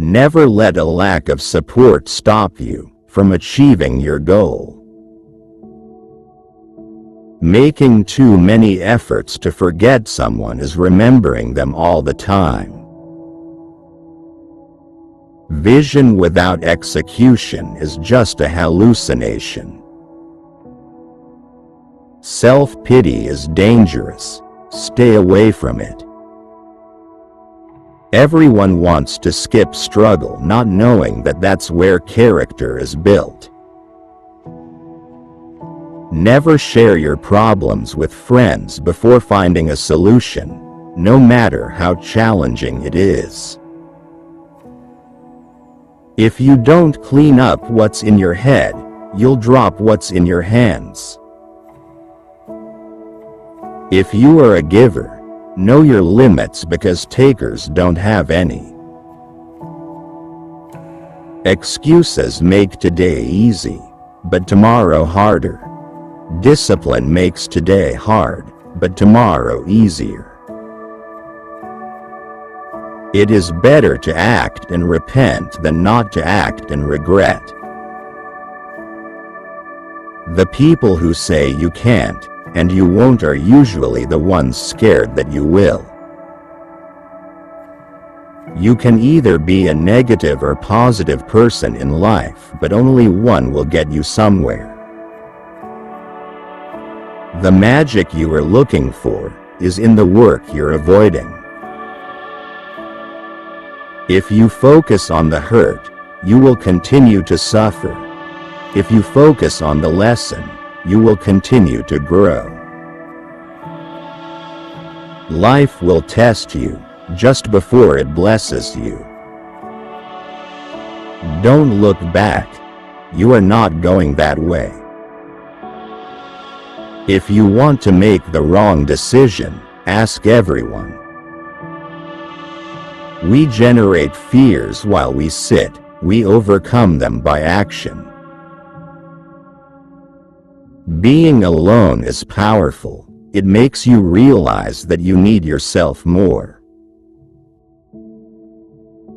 Never let a lack of support stop you from achieving your goal. Making too many efforts to forget someone is remembering them all the time. Vision without execution is just a hallucination. Self-pity is dangerous. Stay away from it. Everyone wants to skip struggle, not knowing that that's where character is built. Never share your problems with friends before finding a solution, no matter how challenging it is. If you don't clean up what's in your head, you'll drop what's in your hands. If you are a giver, know your limits because takers don't have any. Excuses make today easy, but tomorrow harder. Discipline makes today hard, but tomorrow easier. It is better to act and repent than not to act and regret. The people who say you can't and you won't are usually the ones scared that you will. You can either be a negative or positive person in life, but only one will get you somewhere. The magic you are looking for is in the work you're avoiding. If you focus on the hurt, you will continue to suffer. If you focus on the lesson, you will continue to grow. Life will test you just before it blesses you. Don't look back. You are not going that way. If you want to make the wrong decision, ask everyone. We generate fears while we sit. We overcome them by action. Being alone is powerful. It makes you realize that you need yourself more.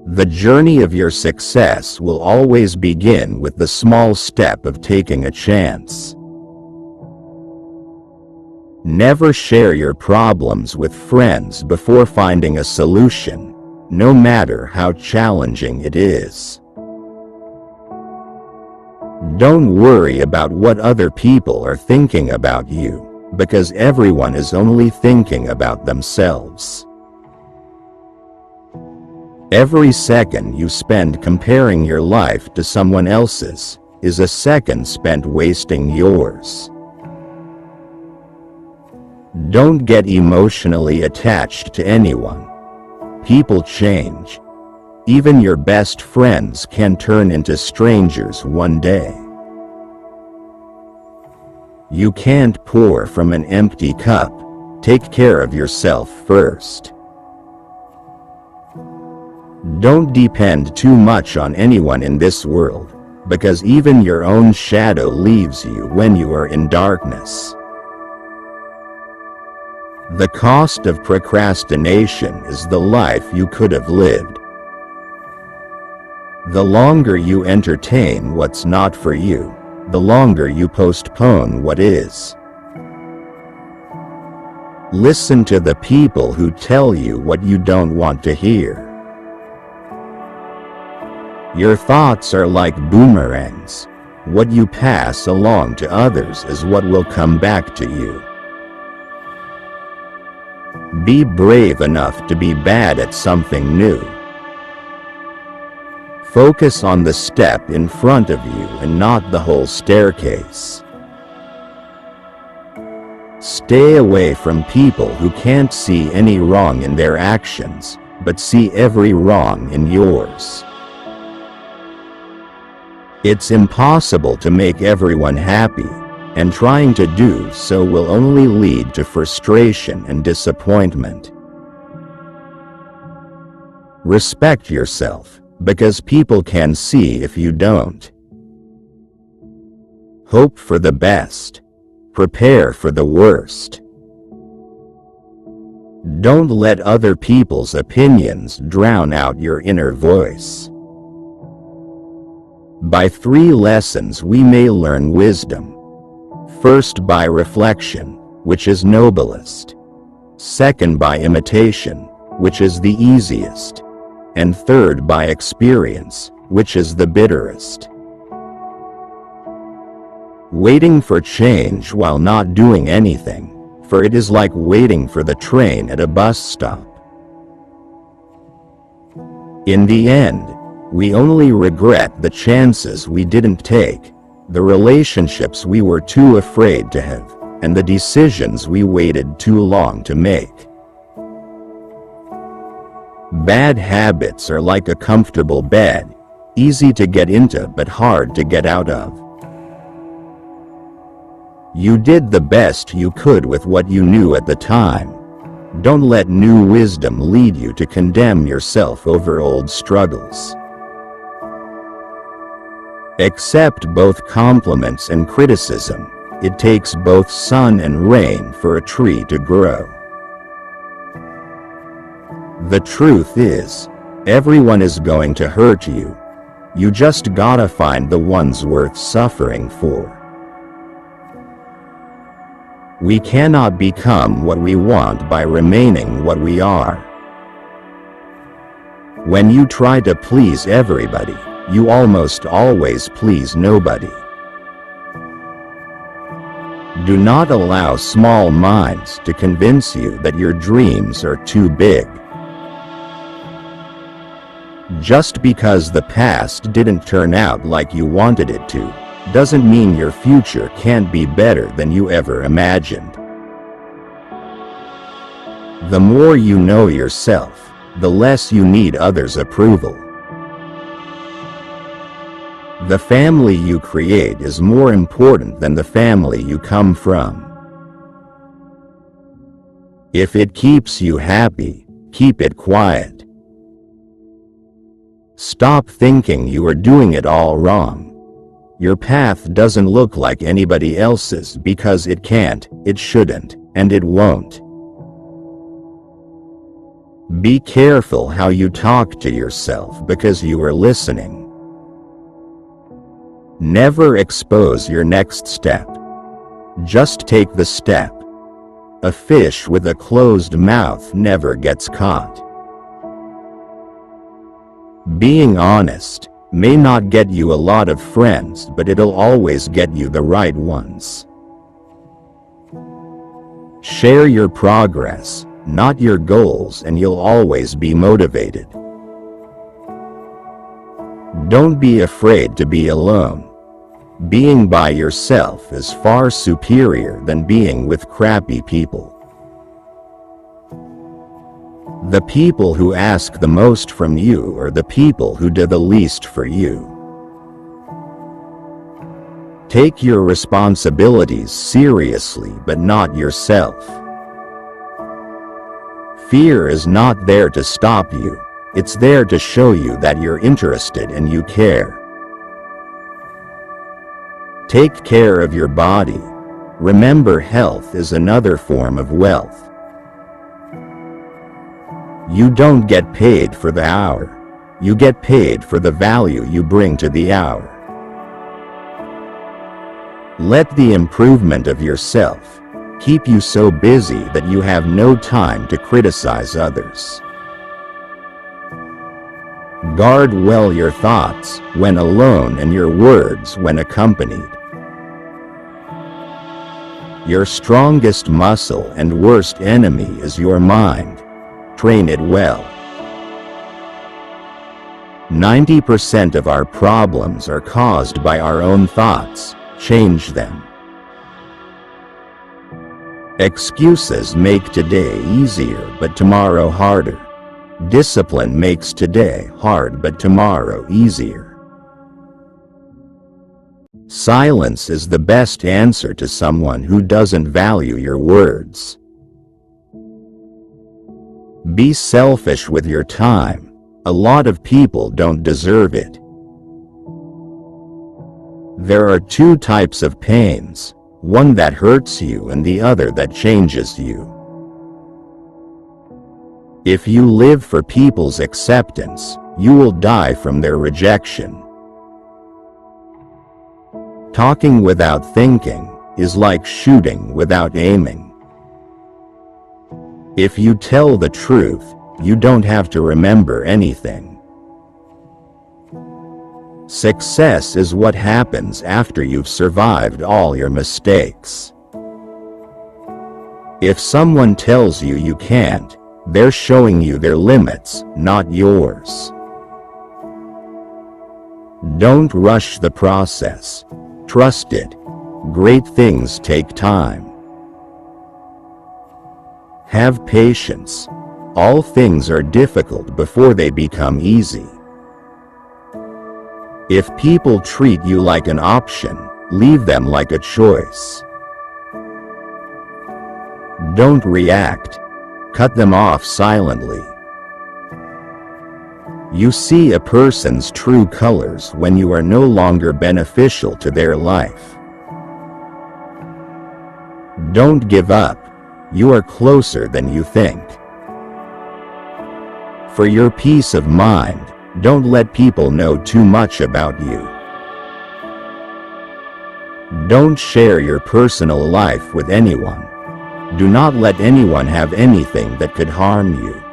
The journey of your success will always begin with the small step of taking a chance. Never share your problems with friends before finding a solution, no matter how challenging it is. Don't worry about what other people are thinking about you, because everyone is only thinking about themselves. Every second you spend comparing your life to someone else's is a second spent wasting yours. Don't get emotionally attached to anyone. People change. Even your best friends can turn into strangers one day. You can't pour from an empty cup. Take care of yourself first. Don't depend too much on anyone in this world, because even your own shadow leaves you when you are in darkness. The cost of procrastination is the life you could have lived. The longer you entertain what's not for you, the longer you postpone what is. Listen to the people who tell you what you don't want to hear. Your thoughts are like boomerangs. What you pass along to others is what will come back to you. Be brave enough to be bad at something new. Focus on the step in front of you and not the whole staircase. Stay away from people who can't see any wrong in their actions, but see every wrong in yours. It's impossible to make everyone happy, and trying to do so will only lead to frustration and disappointment. Respect yourself, because people can see if you don't. Hope for the best. Prepare for the worst. Don't let other people's opinions drown out your inner voice. By 3 lessons we may learn wisdom. First, by reflection, which is noblest. Second, by imitation, which is the easiest. And third, by experience, which is the bitterest. Waiting for change while not doing anything, for it is like waiting for the train at a bus stop. In the end, we only regret the chances we didn't take, the relationships we were too afraid to have, and the decisions we waited too long to make. Bad habits are like a comfortable bed, easy to get into but hard to get out of. You did the best you could with what you knew at the time. Don't let new wisdom lead you to condemn yourself over old struggles. Accept both compliments and criticism. It takes both sun and rain for a tree to grow. The truth is, everyone is going to hurt you. You just gotta find the ones worth suffering for. We cannot become what we want by remaining what we are. When you try to please everybody, you almost always please nobody. Do not allow small minds to convince you that your dreams are too big. Just because the past didn't turn out like you wanted it to, doesn't mean your future can't be better than you ever imagined. The more you know yourself, the less you need others' approval. The family you create is more important than the family you come from. If it keeps you happy, keep it quiet. Stop thinking you are doing it all wrong. Your path doesn't look like anybody else's because it can't, it shouldn't, and it won't. Be careful how you talk to yourself because you are listening. Never expose your next step. Just take the step. A fish with a closed mouth never gets caught. Being honest may not get you a lot of friends, but it'll always get you the right ones. Share your progress, not your goals, and you'll always be motivated. Don't be afraid to be alone. Being by yourself is far superior than being with crappy people. The people who ask the most from you are the people who do the least for you. Take your responsibilities seriously, but not yourself. Fear is not there to stop you. It's there to show you that you're interested and you care. Take care of your body. Remember, health is another form of wealth. You don't get paid for the hour. You get paid for the value you bring to the hour. Let the improvement of yourself keep you so busy that you have no time to criticize others. Guard well your thoughts when alone and your words when accompanied. Your strongest muscle and worst enemy is your mind. Train it well. 90% of our problems are caused by our own thoughts. Change them. Excuses make today easier but tomorrow harder. Discipline makes today hard but tomorrow easier. Silence is the best answer to someone who doesn't value your words. Be selfish with your time. A lot of people don't deserve it. There are 2 types of pains, one that hurts you and the other that changes you. If you live for people's acceptance, you will die from their rejection. Talking without thinking is like shooting without aiming. If you tell the truth, you don't have to remember anything. Success is what happens after you've survived all your mistakes. If someone tells you you can't, they're showing you their limits, not yours. Don't rush the process. Trust it. Great things take time. Have patience. All things are difficult before they become easy. If people treat you like an option, leave them like a choice. Don't react. Cut them off silently. You see a person's true colors when you are no longer beneficial to their life. Don't give up. You are closer than you think. For your peace of mind, don't let people know too much about you. Don't share your personal life with anyone. Do not let anyone have anything that could harm you.